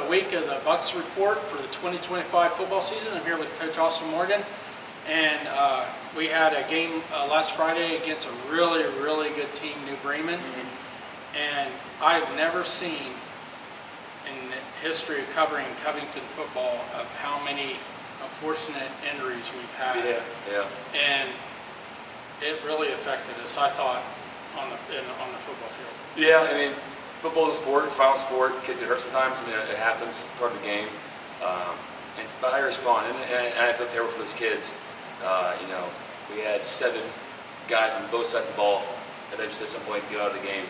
week of the Bucks Report for the 2025 football season. I'm here with Coach Austin Morgan, and we had a game last Friday against a really good team, New Bremen. And I've never seen in the history of covering Covington football of how many unfortunate injuries we've had. And it really affected us, I thought, on the football field. Yeah, I mean, football is a sport, it's a violent sport. Kids get hurt sometimes, and it happens, part of the game. And it's about how you respond, and I feel terrible for those kids. You know, we had 7 guys on both sides of the ball eventually at some point get out of the game.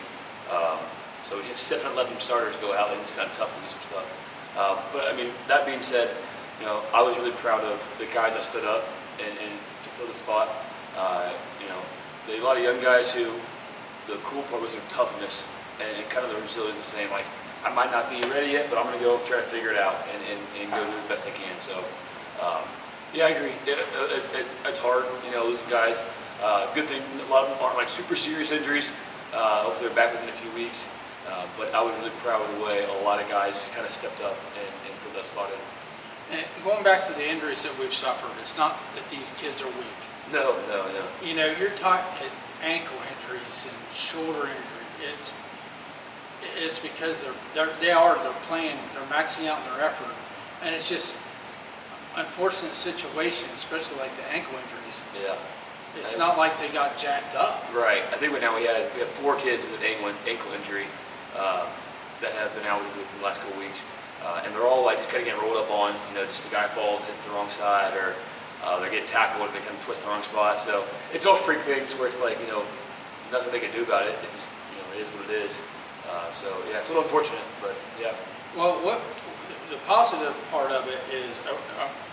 So we have 7 11 starters go out, and it's kind of tough to do some stuff. But I mean, that being said, you know, I was really proud of the guys that stood up and to fill the spot. You know, a lot of young guys who, the cool part was their toughness and kind of the resilience of saying, like, I might not be ready yet, but I'm going to go try to figure it out and go do the best I can. So, yeah, I agree. It's hard, you know, losing guys. Good thing, a lot of them aren't like super serious injuries. Hopefully they're back within a few weeks. But I was really proud of the way a lot of guys kind of stepped up and filled that spot in. And going back to the injuries that we've suffered, it's not that these kids are weak. No. You know, you're talking ankle injuries and shoulder injury. It's because they're playing, they're maxing out in their effort, and it's just unfortunate situation, especially like the ankle injuries. Yeah. It's not like they got jacked up. Right. I think we have 4 kids with an ankle injury that have been out with the last couple of weeks, and they're all like just kind of getting rolled up on. You know, just the guy falls, hits the wrong side, or they're getting tackled and they kind of twist the wrong spot. So it's all freak things where it's like, you know, nothing they can do about it. It's just, you know, it is what it is. So yeah, it's a little unfortunate, but yeah. Well, what the positive part of it is,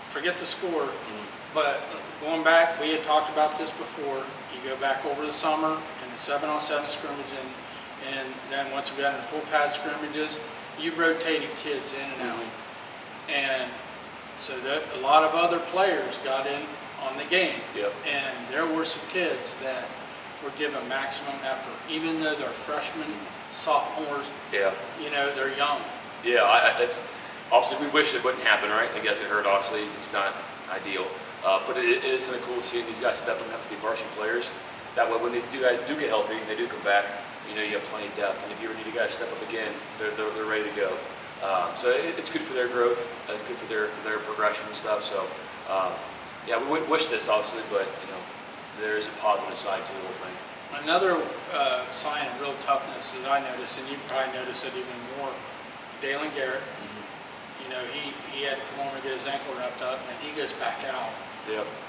forget the score, but going back, we had talked about this before. You go back over the summer in the 7-on-7 scrimmage, and then once we got into full pad scrimmages, you rotated kids in and out, and so that a lot of other players got in on the game. And there were some kids that were given maximum effort, even though they're freshmen, sophomores. You know, they're young. It's obviously we wish it wouldn't happen, right? The guys get hurt, obviously it's not ideal, but it is kind of cool seeing these guys step up and have to be varsity players. That way, when these guys do get healthy and they do come back, you know, you have plenty of depth, and if you ever need a guy to step up again, they're ready to go. So it's good for their growth, it's good for their progression and stuff. So yeah, we wouldn't wish this obviously, but you know, there is a positive side to the whole thing. Another sign of real toughness that I noticed, and you probably noticed it even more, Dalen Garrett. You know, he had to come home and get his ankle wrapped up, and he goes back out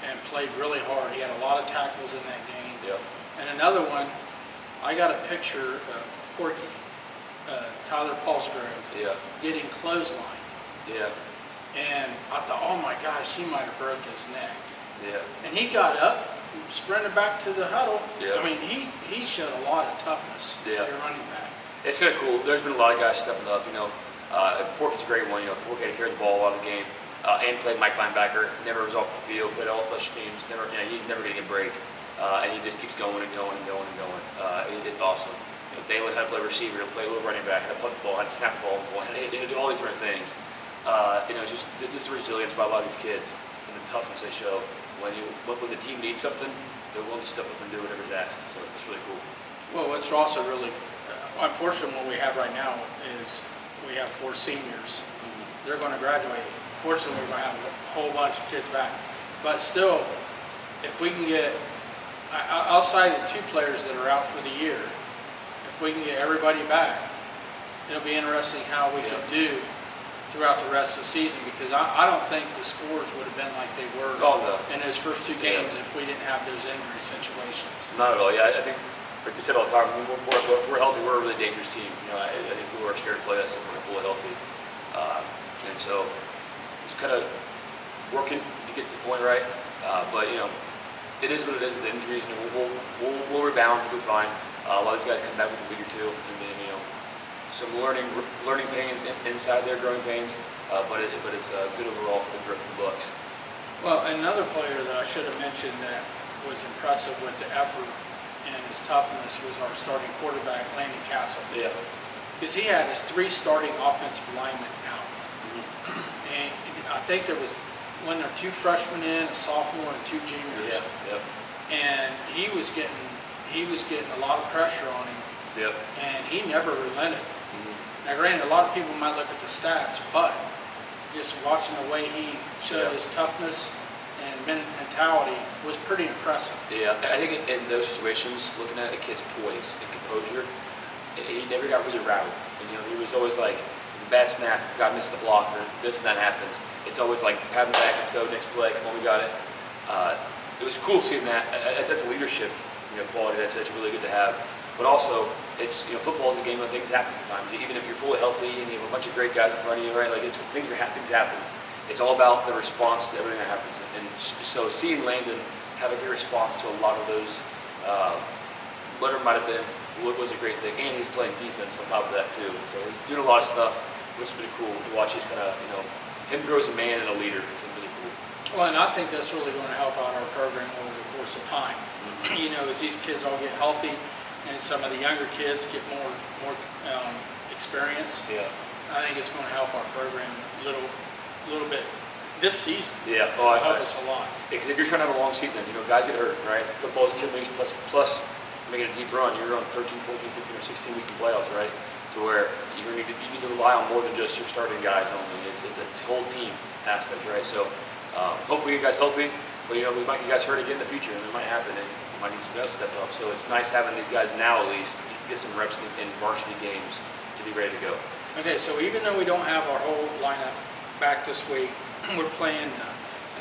and played really hard. He had a lot of tackles in that game. And another one, I got a picture of Porky, Tyler Paulsgrove, getting clothesline. And I thought, oh my gosh, he might have broke his neck. And he got up, sprinted back to the huddle. I mean, he showed a lot of toughness. Your running back. It's kind of cool. There's been a lot of guys stepping up. You know, Porky's a great one. You know, Porky had to carry the ball a lot of the game, and played Mike linebacker. Never was off the field. Played all special teams. Never, you know, he's never getting a break. And he just keeps going and going and going and going. It's awesome. You know, Dalen had to play receiver, had to play a little running back, had to punt the ball, had to snap the ball, and he had to do all these different things. You know, just the resilience by a lot of these kids and the toughness they show. When the team needs something, they're willing to step up and do whatever's asked. So it's really cool. Well, what's also really unfortunate what we have right now is we have 4 seniors. They're going to graduate. Fortunately, we're going to have a whole bunch of kids back. But still, if we can get, I'll cite 2 players that are out for the year. If we can get everybody back, it'll be interesting how we can do throughout the rest of the season, because I don't think the scores would have been like they were in those first 2 games if we didn't have those injury situations. Not at all. Yeah, I think, like we said all the time, if we're healthy, we're a really dangerous team. You know, I think people are scared to play us if we're fully healthy. And so, just kind of working to get to the point right. But you know, it is what it is with the injuries. You know, we'll rebound. We'll be fine. A lot of these guys come back with a week or 2, and then, you know, some learning pains inside their growing pains. But it's good overall for the growth of the Bucks. Well, another player that I should have mentioned that was impressive with the effort and his toughness was our starting quarterback, Landon Castle. Because he had his 3 starting offensive linemen out. think there was when there were 2 freshmen in, a sophomore and 2 juniors. Yeah. Yep. And he was getting a lot of pressure on him. Yep. And he never relented. Now, granted, a lot of people might look at the stats, but just watching the way he showed his toughness and mentality was pretty impressive. Yeah, I think in those situations, looking at a kid's poise and composure, he never got really rattled. And, you know, he was always like, the bad snap, if I miss the block or this and that happens, it's always like, pat the back, let's go, next play, come on, we got it. It was cool seeing that. That's a leadership, you know, quality that's really good to have. But also, it's, you know, football is a game when things happen sometimes. Even if you're fully healthy and you have a bunch of great guys in front of you, right? Like things happen. It's all about the response to everything that happens. And so seeing Landon have a good response to a lot of those, whatever it might have been, was a great thing. And he's playing defense on top of that too. So he's doing a lot of stuff, which is pretty cool to watch. He's kind of, you know, him grow as a man and a leader. It's really cool. Well, and I think that's really going to help out our program over the course of time. You know, as these kids all get healthy, and some of the younger kids get more experience. Yeah. I think it's going to help our program a little bit this season. Yeah. It'll help us a lot. Because if you're trying to have a long season, you know, guys get hurt, right? Football is 10 weeks plus to make it a deep run. You're on 13, 14, 15, or 16 weeks in playoffs, right? To where you need to rely on more than just your starting guys only. It's a whole team aspect, right? So hopefully you guys healthy, but you know, we might get guys hurt again in the future, and it might happen. And might need some guys to step up. So it's nice having these guys now at least get some reps in varsity games to be ready to go. Okay, so even though we don't have our whole lineup back this week, we're playing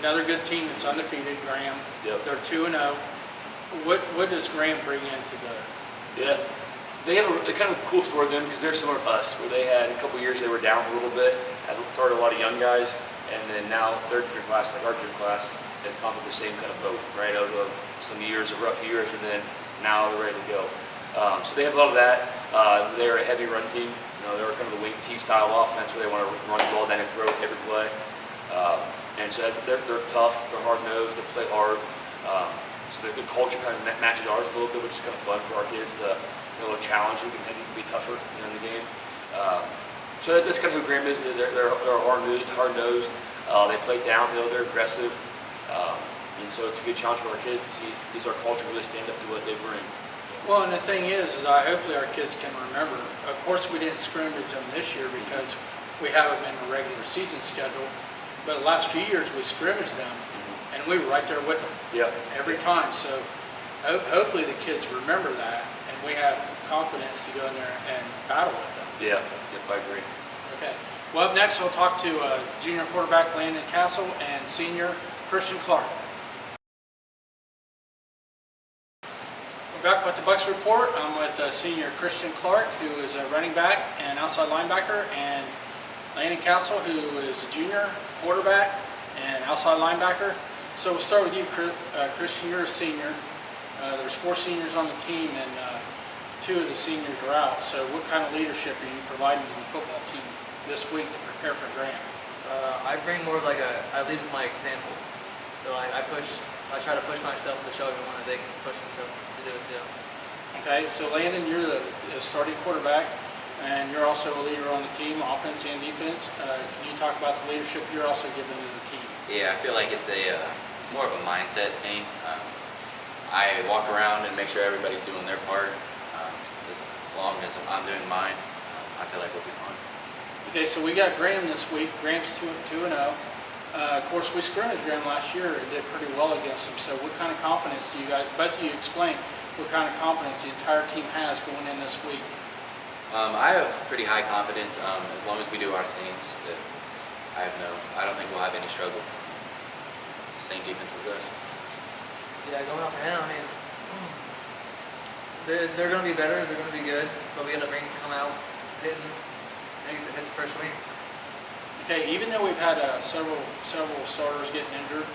another good team that's undefeated, Graham. Yep. They're 2-0. What does Graham bring into the? Yeah, they have a kind of a cool story with them because they're similar to us, where they had a couple years they were down for a little bit, had started a lot of young guys, and then now their junior class, like our junior class, has gone through the same kind of boat, right? Of some years of rough years, and then now they're ready to go. So they have a lot of that. They're a heavy run team. You know, they're kind of the wing T style offense where they want to run the ball down your throat every play. And so they're tough, they're hard nosed, they play hard. So the culture kind of matches ours a little bit, which is kind of fun for our kids to challenge who can be tougher in the game. So that's kind of who Graham is. They're hard nosed. They play downhill. They're aggressive. And so it's a good challenge for our kids to see does our culture really stand up to what they bring. Well, and the thing is hopefully our kids can remember. Of course, we didn't scrimmage them this year because we haven't been a regular season schedule. But the last few years we scrimmaged them, and we were right there with them. Yeah. Every time. So hopefully the kids remember that, and we have confidence to go in there and battle with them. Yeah. Yep, I agree. Okay. Well, up next we'll talk to junior quarterback Landon Castle and senior Christian Clark. Back with the Bucks Report. I'm with senior Christian Clark, who is a running back and outside linebacker, and Landon Castle, who is a junior quarterback and outside linebacker. So we'll start with you, Christian. You're a senior. There's 4 seniors on the team, and 2 of the seniors are out. So what kind of leadership are you providing to the football team this week to prepare for Graham? I bring more of I lead with my example. So I try to push myself to show everyone that they can push themselves to do it too. Okay, so Landon, you're the starting quarterback, and you're also a leader on the team, offense and defense. Can you talk about the leadership you're also giving to the team? Yeah, I feel like it's more of a mindset thing. I walk around and make sure everybody's doing their part. As long as I'm doing mine, I feel like we'll be fine. Okay, so we got Graham this week. Graham's 2-0. Of course, we scrimmaged Graham last year and did pretty well against him. So what kind of confidence do you guys, both of you explain, what kind of confidence the entire team has going in this week? I have pretty high confidence as long as we do our things. That I don't think we'll have any struggle. Same defense as us. Yeah, going off of him, I mean, they're going to be better. They're going to be good, but we got to come out hit the first swing. Okay, even though we've had several starters getting injured,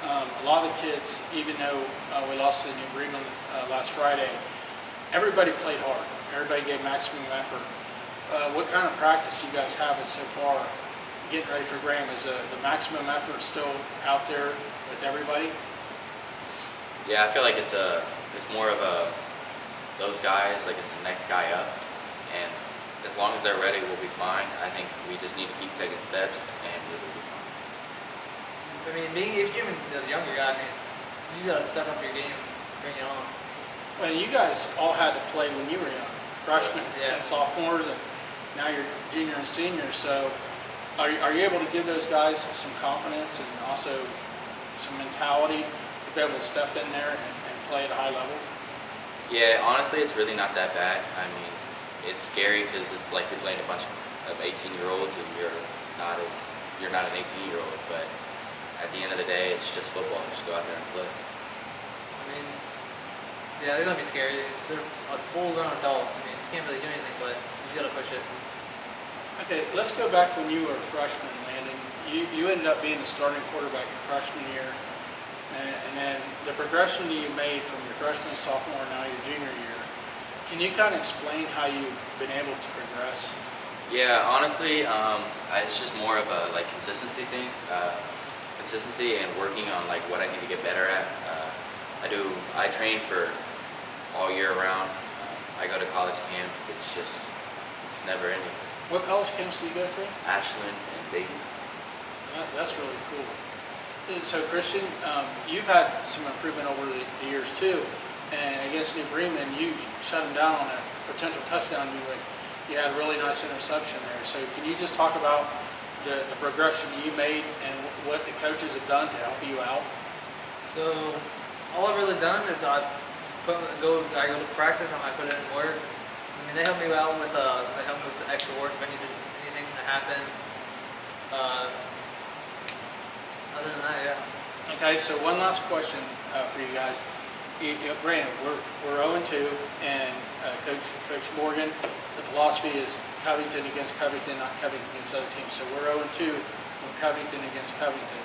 a lot of the kids, even though we lost to New Bremen last Friday, everybody played hard. Everybody gave maximum effort. What kind of practice you guys having so far getting ready for Graham? Is the maximum effort still out there with everybody? Yeah, I feel like it's more of those guys, like it's the next guy up, and as long as they're ready, we'll be fine. I think we just need to keep taking steps, and we will be fine. I mean, if you're the younger guy, I mean, you just gotta step up your game, bring it on. Well, you guys all had to play when you were young, freshmen Yeah. and sophomores, and now you're junior and senior. So, are you able to give those guys some confidence and also some mentality to be able to step in there and play at a high level? Yeah, honestly, it's really not that bad. I mean, it's scary because it's like you're playing a bunch of 18-year-olds and you're not an 18-year-old. But at the end of the day, it's just football. Just go out there and play. I mean, yeah, they're gonna be scary. They're full-grown adults. I mean, you can't really do anything, but you just gotta push it. Okay, let's go back when you were a freshman, Landon. You ended up being the starting quarterback your freshman year, and then the progression that you made from your freshman, sophomore, and now your junior year. Can you kind of explain how you've been able to progress? Yeah, honestly, it's just more of a consistency thing. Consistency and working on what I need to get better at. I train for all year round. I go to college camps. It's never ending. What college camps do you go to? Ashland and Dayton. That's really cool. And so, Christian, you've had some improvement over the years too. And against New Bremen, you shut him down on a potential touchdown. You had a really nice interception there. So, can you just talk about the progression you made and what the coaches have done to help you out? So, all I've really done is I go to practice and I put in work. I mean, they help me out with the extra work if I needed anything to happen. Other than that, yeah. Okay, so one last question for you guys. Brandon, we're 0-2, and Coach Morgan, the philosophy is Covington against Covington, not Covington against other teams. So we're 0-2 with Covington against Covington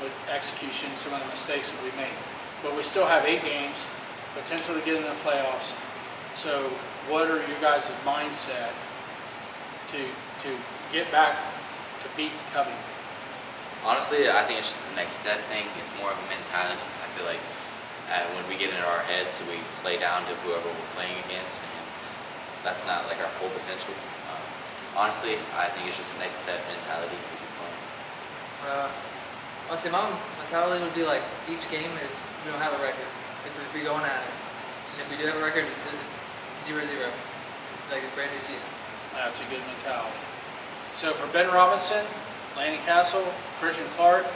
with execution, some of the mistakes that we made. But we still have 8 games, potential to get in the playoffs. So what are you guys' mindset to get back to beat Covington? Honestly, I think it's just the next step thing. It's more of a mentality. I feel like when we get into our heads, we play down to whoever we're playing against, and that's not our full potential. Honestly, I think it's just the next step mentality to be fun. Honestly, my mentality would be each game, we don't have a record. It's just we going at it. And if we do have a record, it's 0-0. It's like a brand new season. That's a good mentality. So for Ben Robinson, Landon Castle, Christian Clark,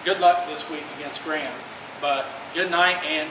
good luck this week against Graham. But good night and